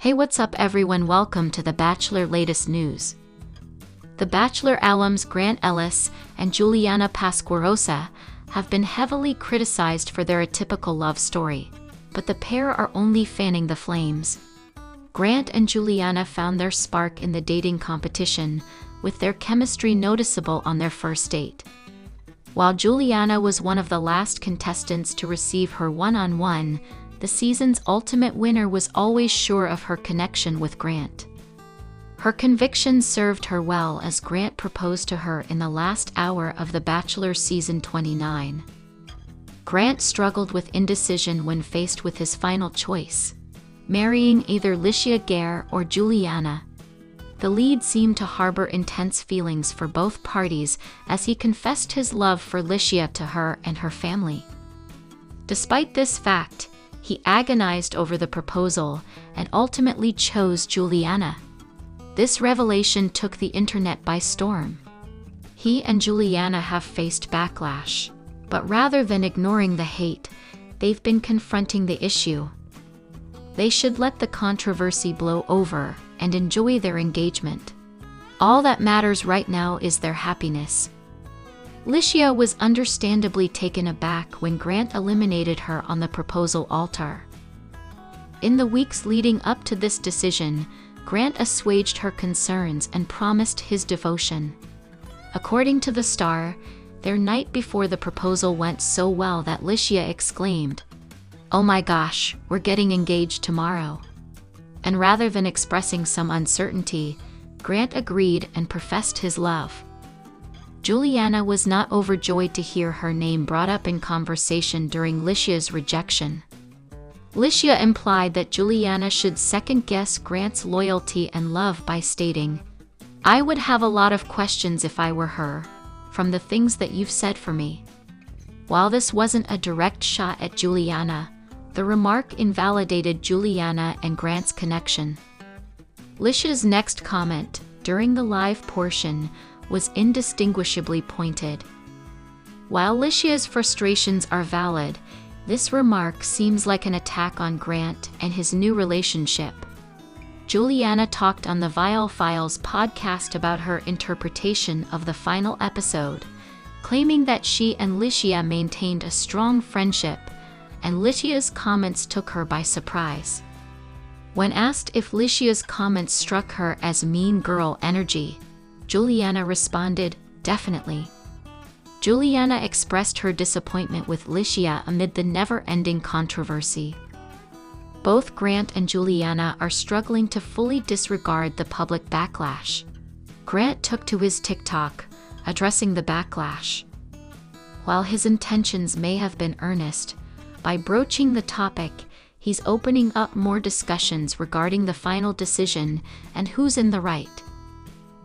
Hey, what's up everyone? Welcome to the Bachelor latest news. The Bachelor alums Grant Ellis and Juliana Pasquarosa have been heavily criticized for their atypical love story, but the pair are only fanning the flames. Grant and Juliana found their spark in the dating competition, with their chemistry noticeable on their first date. While Juliana was one of the last contestants to receive her one-on-one, the season's ultimate winner was always sure of her connection with Grant. Her conviction served her well as Grant proposed to her in the last hour of The Bachelor season 29. Grant struggled with indecision when faced with his final choice, marrying either Lysia or Juliana. The lead seemed to harbor intense feelings for both parties as he confessed his love for Lysia to her and her family. Despite this fact, he agonized over the proposal and ultimately chose Juliana. This revelation took the internet by storm. He and Juliana have faced backlash, but rather than ignoring the hate, they've been confronting the issue. They should let the controversy blow over and enjoy their engagement. All that matters right now is their happiness. Lysia was understandably taken aback when Grant eliminated her on the proposal altar. In the weeks leading up to this decision, Grant assuaged her concerns and promised his devotion. According to The Star, their night before the proposal went so well that Lysia exclaimed, "Oh my gosh, we're getting engaged tomorrow." And rather than expressing some uncertainty, Grant agreed and professed his love. Juliana was not overjoyed to hear her name brought up in conversation during Lysia's rejection. Lysia implied that Juliana should second-guess Grant's loyalty and love by stating, "I would have a lot of questions if I were her, from the things that you've said for me." While this wasn't a direct shot at Juliana, the remark invalidated Juliana and Grant's connection. Lysia's next comment, during the live portion, was indistinguishably pointed. While Lysia's frustrations are valid, this remark seems like an attack on Grant and his new relationship. Juliana talked on the Vile Files podcast about her interpretation of the final episode, claiming that she and Lysia maintained a strong friendship, and Lysia's comments took her by surprise. When asked if Lysia's comments struck her as mean girl energy, Juliana responded, "Definitely." Juliana expressed her disappointment with Lysia amid the never-ending controversy. Both Grant and Juliana are struggling to fully disregard the public backlash. Grant took to his TikTok, addressing the backlash. While his intentions may have been earnest, by broaching the topic, he's opening up more discussions regarding the final decision and who's in the right.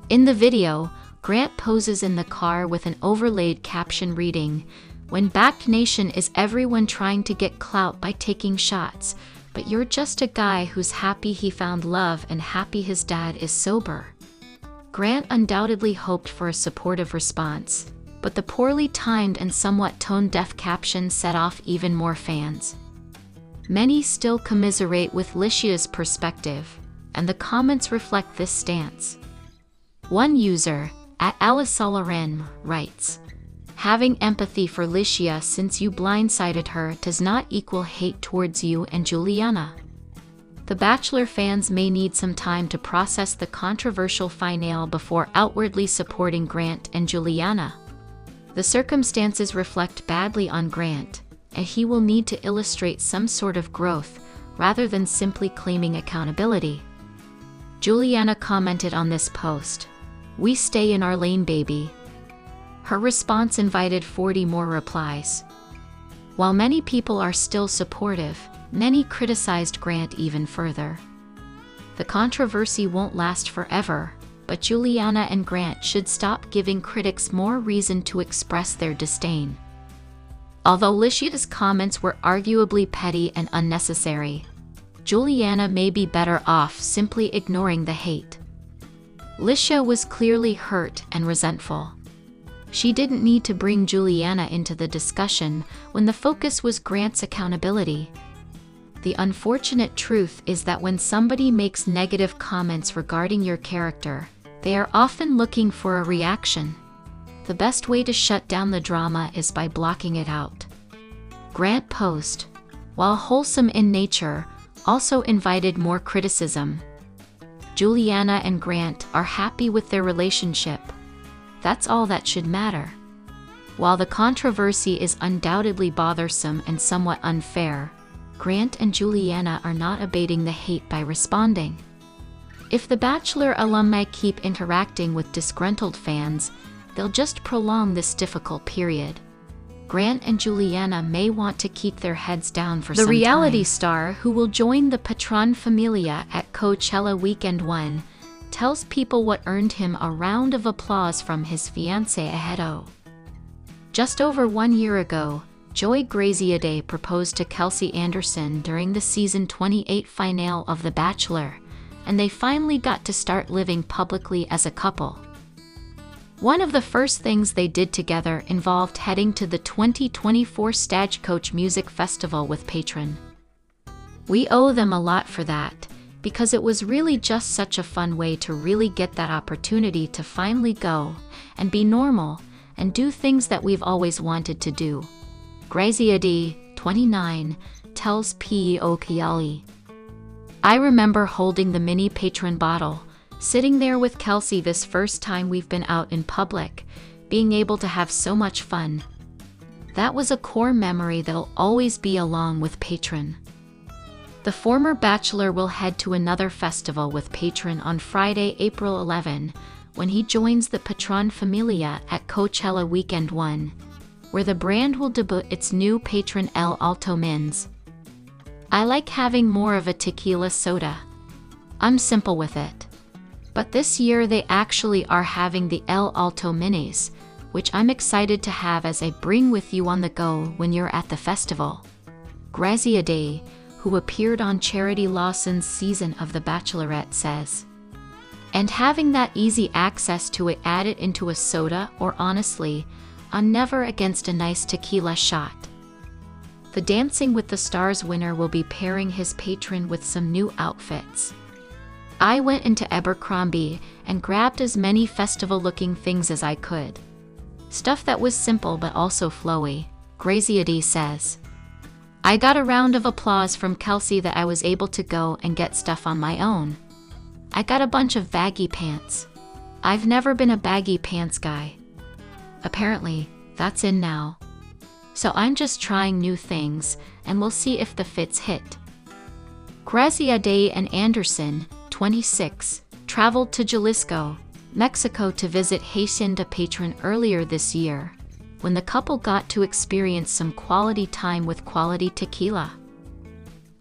In the video, Grant poses in the car with an overlaid caption reading, "When backed nation is everyone trying to get clout by taking shots, but you're just a guy who's happy he found love and happy his dad is sober." Grant undoubtedly hoped for a supportive response, but the poorly timed and somewhat tone-deaf caption set off even more fans. Many still commiserate with Lysia's perspective, and the comments reflect this stance. One user, @AlisSolaren, writes, "Having empathy for Lysia since you blindsided her does not equal hate towards you and Juliana." The Bachelor fans may need some time to process the controversial finale before outwardly supporting Grant and Juliana. The circumstances reflect badly on Grant, and he will need to illustrate some sort of growth rather than simply claiming accountability. Juliana commented on this post, "We stay in our lane, baby." Her response invited 40 more replies. While many people are still supportive, many criticized Grant even further. The controversy won't last forever, but Juliana and Grant should stop giving critics more reason to express their disdain. Although Lysia's comments were arguably petty and unnecessary, Juliana may be better off simply ignoring the hate. Lysia was clearly hurt and resentful. She didn't need to bring Juliana into the discussion when the focus was Grant's accountability. The unfortunate truth is that when somebody makes negative comments regarding your character, they are often looking for a reaction. The best way to shut down the drama is by blocking it out. Grant post, while wholesome in nature, also invited more criticism. Juliana and Grant are happy with their relationship. That's all that should matter. While the controversy is undoubtedly bothersome and somewhat unfair, Grant and Juliana are not abating the hate by responding. If the Bachelor alumni keep interacting with disgruntled fans, they'll just prolong this difficult period. Grant and Juliana may want to keep their heads down for some time. The reality star, who will join the Patron Familia at Coachella Weekend 1, tells people what earned him a round of applause from his fiancée Ahedo. Just over 1 year ago, Joy Graziadei proposed to Kelsey Anderson during the season 28 finale of The Bachelor, and they finally got to start living publicly as a couple. One of the first things they did together involved heading to the 2024 Stagecoach Music Festival with Patron. We owe them a lot for that, because it was really just such a fun way to really get that opportunity to finally go and be normal and do things that we've always wanted to do. Graziadei, 29, tells POKLE. I remember holding the mini Patron bottle, sitting there with Kelsey this first time we've been out in public, being able to have so much fun. That was a core memory that'll always be along with Patron. The former Bachelor will head to another festival with Patron on Friday, April 11, when he joins the Patron Familia at Coachella Weekend 1, where the brand will debut its new Patron El Alto Mins. I like having more of a tequila soda. I'm simple with it. But this year they actually are having the El Alto Minis, which I'm excited to have as a bring with you on the go when you're at the festival. Graziadei, who appeared on Charity Lawson's season of The Bachelorette, says, and having that easy access to it added into a soda, or honestly, I'm never against a nice tequila shot. The Dancing with the Stars winner will be pairing his patron with some new outfits. I went into Abercrombie and grabbed as many festival-looking things as I could. Stuff that was simple but also flowy, Graziadei says. I got a round of applause from Kelsey that I was able to go and get stuff on my own. I got a bunch of baggy pants. I've never been a baggy pants guy. Apparently, that's in now. So I'm just trying new things, and we'll see if the fits hit. Graziadei and Anderson, 26, traveled to Jalisco, Mexico to visit Hacienda Patron earlier this year, when the couple got to experience some quality time with quality tequila.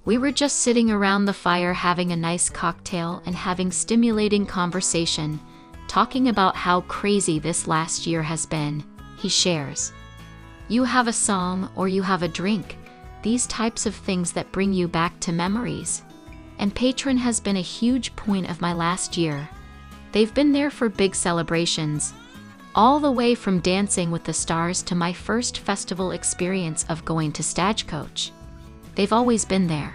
We were just sitting around the fire having a nice cocktail and having stimulating conversation, talking about how crazy this last year has been, he shares. You have a song or you have a drink, these types of things that bring you back to memories. And Patron has been a huge point of my last year. They've been there for big celebrations, all the way from Dancing with the Stars to my first festival experience of going to Stagecoach. They've always been there.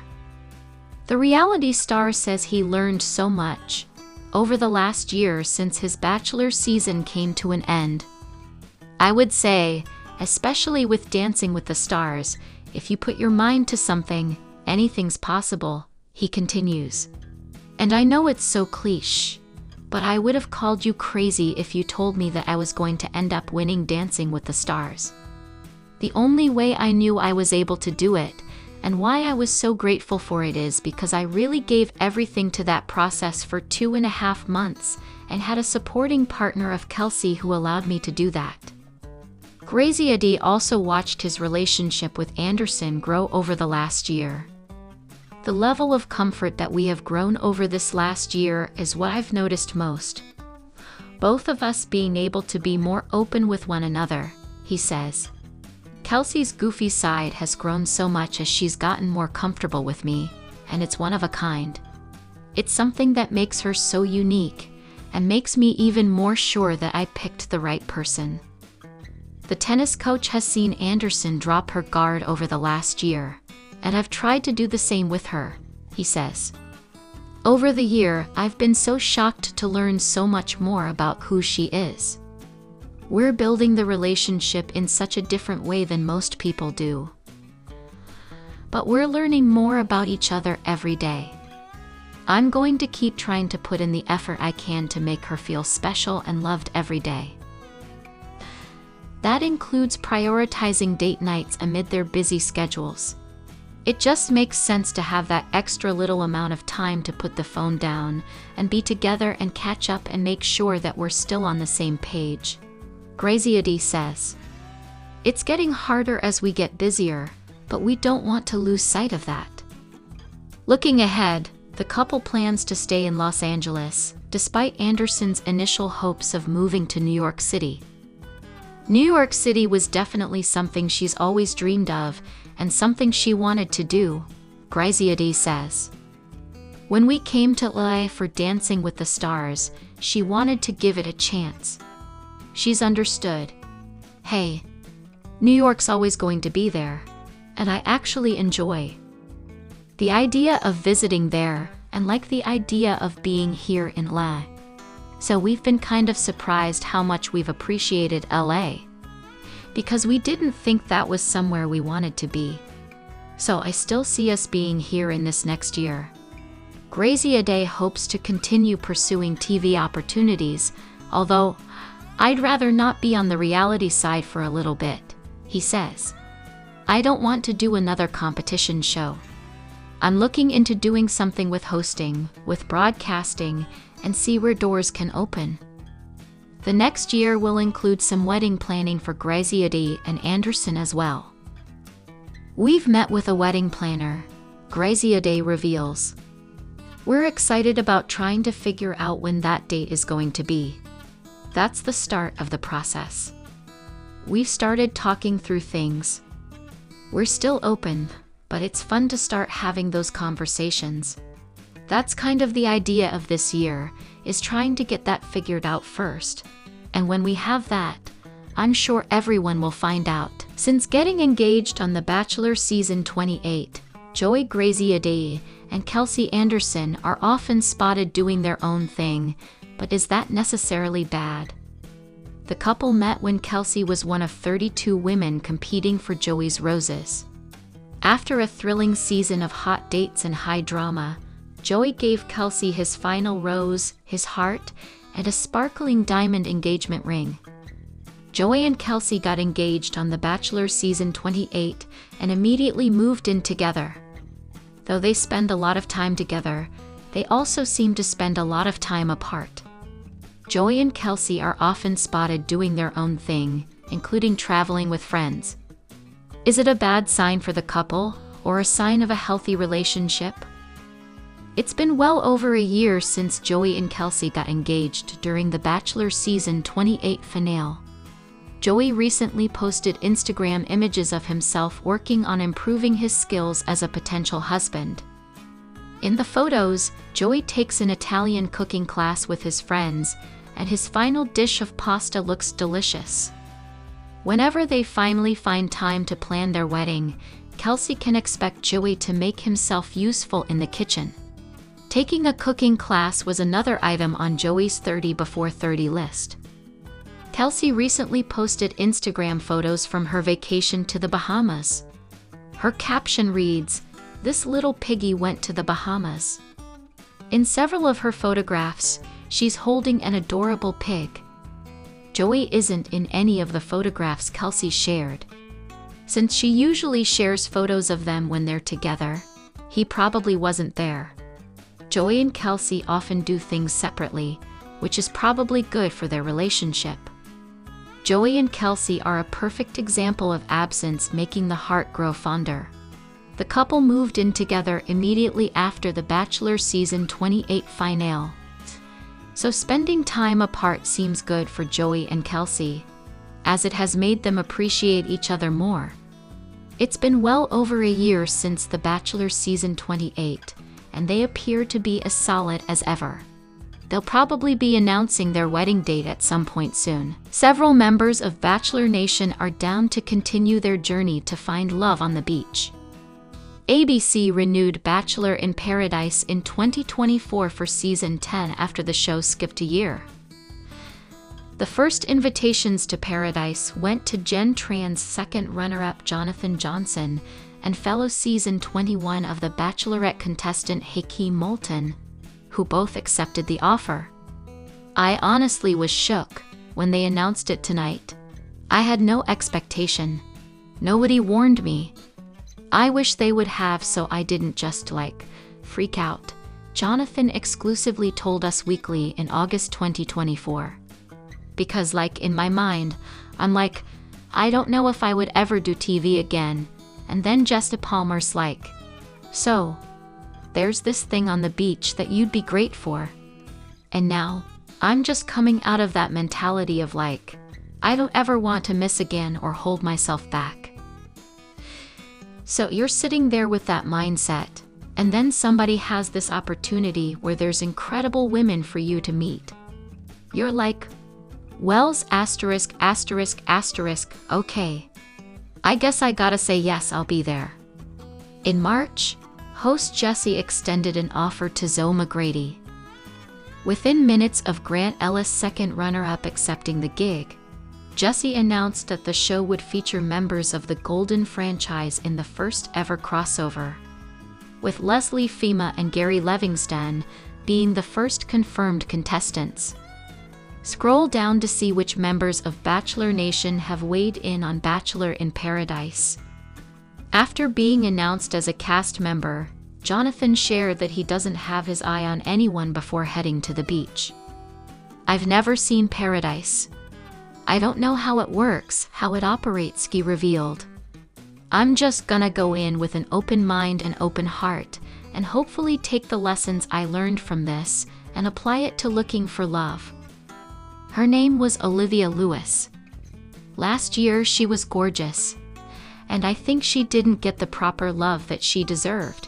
The reality star says he learned so much over the last year since his Bachelor season came to an end. I would say, especially with Dancing with the Stars, if you put your mind to something, anything's possible, he continues. And I know it's so cliché, but I would have called you crazy if you told me that I was going to end up winning Dancing with the Stars. The only way I knew I was able to do it, and why I was so grateful for it, is because I really gave everything to that process for 2.5 months and had a supporting partner of Kelsey who allowed me to do that. Graziadei also watched his relationship with Anderson grow over the last year. The level of comfort that we have grown over this last year is what I've noticed most. Both of us being able to be more open with one another, he says. Kelsey's goofy side has grown so much as she's gotten more comfortable with me, and it's one of a kind. It's something that makes her so unique, and makes me even more sure that I picked the right person. The tennis coach has seen Anderson drop her guard over the last year, and I've tried to do the same with her, he says. Over the year, I've been so shocked to learn so much more about who she is. We're building the relationship in such a different way than most people do. But we're learning more about each other every day. I'm going to keep trying to put in the effort I can to make her feel special and loved every day. That includes prioritizing date nights amid their busy schedules. It just makes sense to have that extra little amount of time to put the phone down and be together and catch up and make sure that we're still on the same page. Lysia says, "It's getting harder as we get busier, but we don't want to lose sight of that." Looking ahead, the couple plans to stay in Los Angeles, despite Anderson's initial hopes of moving to New York City. New York City was definitely something she's always dreamed of, and something she wanted to do, Lysia says. When we came to LA for Dancing with the Stars, she wanted to give it a chance. She's understood. Hey, New York's always going to be there, and I actually enjoy the idea of visiting there and like the idea of being here in LA. So we've been kind of surprised how much we've appreciated LA, because we didn't think that was somewhere we wanted to be. So I still see us being here in this next year. Lysia hopes to continue pursuing TV opportunities, although I'd rather not be on the reality side for a little bit, he says. I don't want to do another competition show. I'm looking into doing something with hosting, with broadcasting, and see where doors can open. The next year will include some wedding planning for Lysia and Anderson as well. We've met with a wedding planner, Lysia reveals. We're excited about trying to figure out when that date is going to be. That's the start of the process. We've started talking through things. We're still open, but it's fun to start having those conversations. That's kind of the idea of this year, is trying to get that figured out first. And when we have that, I'm sure everyone will find out. Since getting engaged on The Bachelor Season 28, Lysia and Kelsey Anderson are often spotted doing their own thing, but is that necessarily bad? The couple met when Kelsey was one of 32 women competing for Joey's roses. After a thrilling season of hot dates and high drama, Joey gave Kelsey his final rose, his heart, and a sparkling diamond engagement ring. Joey and Kelsey got engaged on The Bachelor Season 28 and immediately moved in together. Though they spend a lot of time together, they also seem to spend a lot of time apart. Joey and Kelsey are often spotted doing their own thing, including traveling with friends. Is it a bad sign for the couple, or a sign of a healthy relationship? It's been well over a year since Joey and Kelsey got engaged during The Bachelor Season 28 finale. Joey recently posted Instagram images of himself working on improving his skills as a potential husband. In the photos, Joey takes an Italian cooking class with his friends, and his final dish of pasta looks delicious. Whenever they finally find time to plan their wedding, Kelsey can expect Joey to make himself useful in the kitchen. Taking a cooking class was another item on Joey's 30 before 30 list. Kelsey recently posted Instagram photos from her vacation to the Bahamas. Her caption reads, "This little piggy went to the Bahamas." In several of her photographs, she's holding an adorable pig. Joey isn't in any of the photographs Kelsey shared. Since she usually shares photos of them when they're together, he probably wasn't there. Joey and Kelsey often do things separately, which is probably good for their relationship. Joey and Kelsey are a perfect example of absence making the heart grow fonder. The couple moved in together immediately after The Bachelor Season 28 finale. So spending time apart seems good for Joey and Kelsey, as it has made them appreciate each other more. It's been well over a year since The Bachelor Season 28, and they appear to be as solid as ever. They'll probably be announcing their wedding date at some point soon. Several members of Bachelor Nation are down to continue their journey to find love on the beach. ABC renewed Bachelor in Paradise in 2024 for Season 10 after the show skipped a year. The first invitations to Paradise went to Gen Tran's second runner-up Jonathan Johnson and fellow Season 21 of The Bachelorette contestant Hakeem Moulton, who both accepted the offer. I honestly was shook when they announced it tonight. I had no expectation. Nobody warned me. I wish they would have, so I didn't just freak out, Jonathan exclusively told Us Weekly in August 2024. Because in my mind, I'm I don't know if I would ever do TV again. And then Jessica Palmer's so, there's this thing on the beach that you'd be great for. And now, I'm just coming out of that mentality of I don't ever want to miss again or hold myself back. So you're sitting there with that mindset, and then somebody has this opportunity where there's incredible women for you to meet. You're Wells ****, okay. I guess I gotta say yes, I'll be there. In March, host Jessie extended an offer to Zoe McGrady. Within minutes of Grant Ellis' second runner-up accepting the gig, Jessie announced that the show would feature members of the Golden franchise in the first ever crossover, with Leslie Fema and Gary Livingston being the first confirmed contestants. Scroll down to see which members of Bachelor Nation have weighed in on Bachelor in Paradise. After being announced as a cast member, Jonathan shared that he doesn't have his eye on anyone before heading to the beach. I've never seen Paradise. I don't know how it works, how it operates, he revealed. I'm just gonna go in with an open mind and open heart, and hopefully take the lessons I learned from this and apply it to looking for love. Her name was Olivia Lewis. Last year she was gorgeous, and I think she didn't get the proper love that she deserved.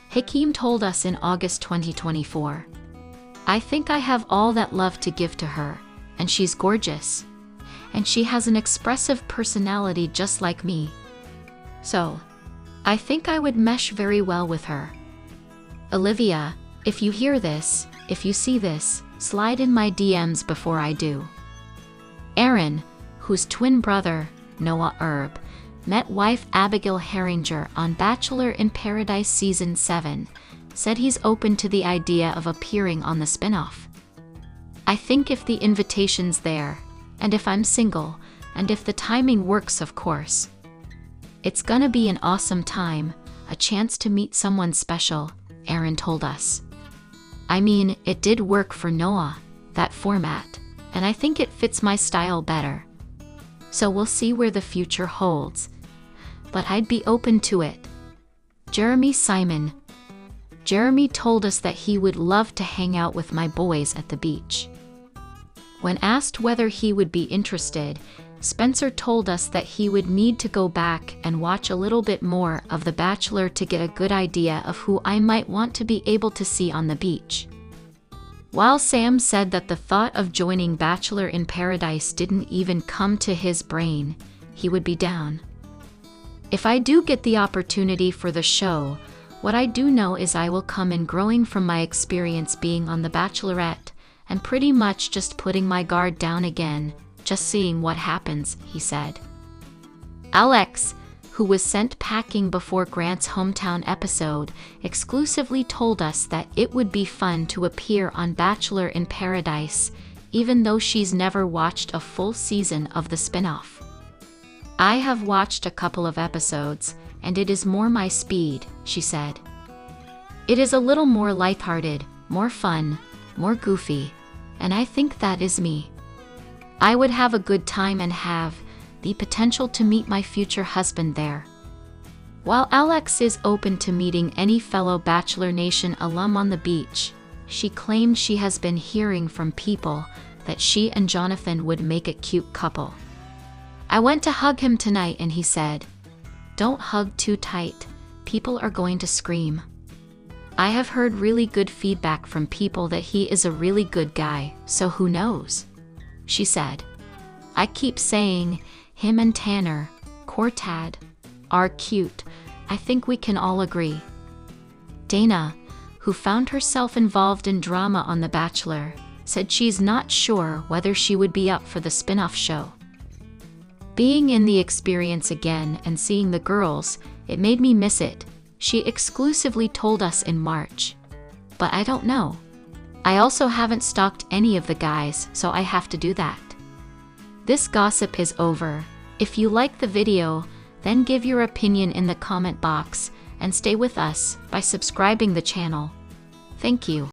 Hakeem told Us in August 2024. I think I have all that love to give to her, and she's gorgeous. And she has an expressive personality just like me. So, I think I would mesh very well with her. Olivia, if you hear this, if you see this, slide in my DMs before I do. Aaron, whose twin brother, Noah Erb, met wife Abigail Herringer on Bachelor in Paradise Season 7, said he's open to the idea of appearing on the spinoff. I think if the invitation's there, and if I'm single, and if the timing works, of course. It's gonna be an awesome time, a chance to meet someone special, Aaron told Us. I mean, it did work for Noah, that format, and I think it fits my style better. So we'll see where the future holds. But I'd be open to it. Jeremy Simon. Jeremy told us that he would love to hang out with my boys at the beach. When asked whether he would be interested, Spencer told us that he would need to go back and watch a little bit more of The Bachelor to get a good idea of who I might want to be able to see on the beach. While Sam said that the thought of joining Bachelor in Paradise didn't even come to his brain, he would be down. If I do get the opportunity for the show, what I do know is I will come in growing from my experience being on The Bachelorette, and pretty much just putting my guard down again, just seeing what happens, he said. Alex, who was sent packing before Grant's hometown episode, exclusively told us that it would be fun to appear on Bachelor in Paradise, even though she's never watched a full season of the spinoff. I have watched a couple of episodes, and it is more my speed, she said. It is a little more lighthearted, more fun, more goofy, and I think that is me. I would have a good time and have the potential to meet my future husband there. While Alex is open to meeting any fellow Bachelor Nation alum on the beach, she claimed she has been hearing from people that she and Jonathan would make a cute couple. I went to hug him tonight and he said, "Don't hug too tight, people are going to scream." I have heard really good feedback from people that he is a really good guy, so who knows? She said. I keep saying, him and Tanner, Cortad, are cute, I think we can all agree. Dana, who found herself involved in drama on The Bachelor, said she's not sure whether she would be up for the spin-off show. Being in the experience again and seeing the girls, it made me miss it, she exclusively told us in March. But I don't know. I also haven't stalked any of the guys, so I have to do that. This gossip is over. If you like the video, then give your opinion in the comment box and stay with us by subscribing the channel. Thank you.